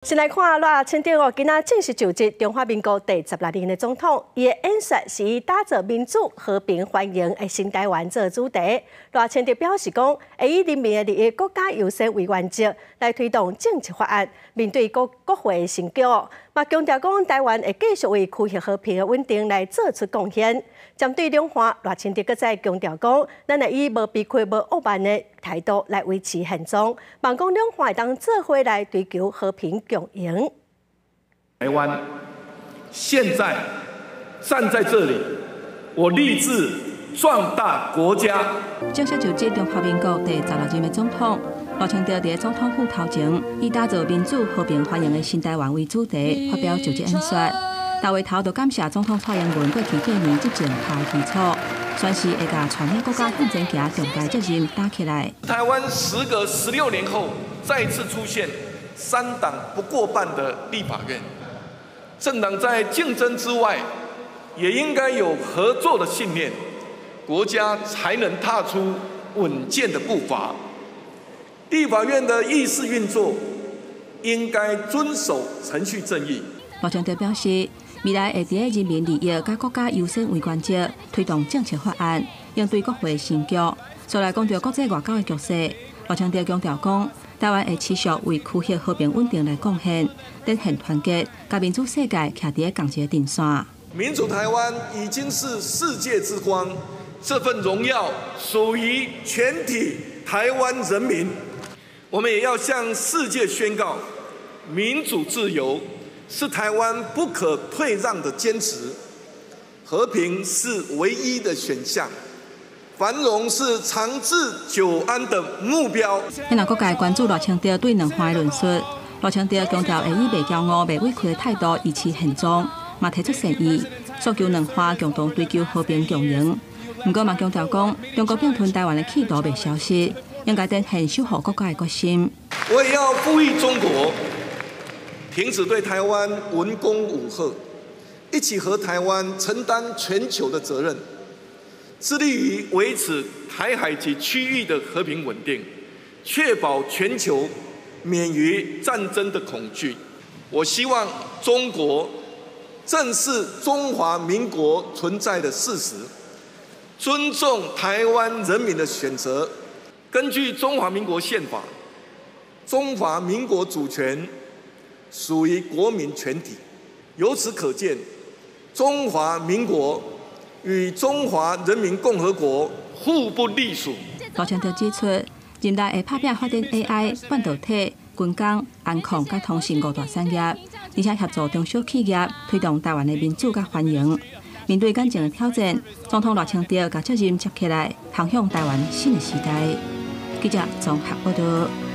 先来看赖清德今仔正式就职中华民国第16任的总统，伊的演说是以打造民主、和平、繁荣的新台湾做主题。赖清德表示讲，会以人民的利益、国家优先为原则来推动政策法案，面对国会的成果，嘛强调讲台湾会继续为区域和平的稳定来做出贡献。针对两岸，赖清德搁再强调讲，咱会以无避讳、无傲慢的态度来维持现状，望讲两岸会当做伙来追求和平共赢。台湾现在站在这里，我立志壮大国家。正式就职中华民国第16任的总统，赖清德在总统府头前，以打造民主、和平、繁荣的新台湾为主题，发表就职演说。大会头就感谢总统蔡英文过去8年执政下的基础，宣誓会甲全体国家向前行重大责任打起来。台湾时隔16年后，再次出现3党不过半的立法院。政党在竞争之外，也应该有合作的信念，国家才能踏出稳健的步伐。立法院的议事运作应该遵守程序正义。赖清德表示，未来会伫人民利益甲国家优先为原则，推动政策法案，应对国会成局。再来讲到国际外交的局势，赖清德强调讲，台湾会持续为区域和平稳定来贡献，展现团结，甲民主世界徛伫同一个阵线。民主台湾已经是世界之光，这份荣耀属于全体台湾人民。我们也要向世界宣告，民主自由是台湾不可退让的坚持，和平是唯一的选项，繁荣是长治久安的目标。咱若各界关注赖清德对两岸的论述，赖清德强调会以袂骄傲、袂委屈的态度维持现状，嘛提出善意，诉求两岸共同追求和平共赢。不过嘛强调讲，中国并吞台湾的企图袂消失，应该展现守护国家的决心。我也要呼吁中国停止对台湾文攻武吓，一起和台湾承担全球的责任，致力于维持台海及区域的和平稳定，确保全球免于战争的恐惧。我希望中国正视中华民国存在的事实，尊重台湾人民的选择。根据中华民国宪法，中华民国主权属于国民全体，由此可见，中华民国与中华人民共和国互不隶属。赖清德指出，人大会打拼发展 AI、半导体、军工、安控甲通讯5大产业，而且协助中小企业推动台湾的民主甲繁荣。面对眼前的挑战，总统赖清德把责任接起来，航向台湾新的时代。记者综合报道。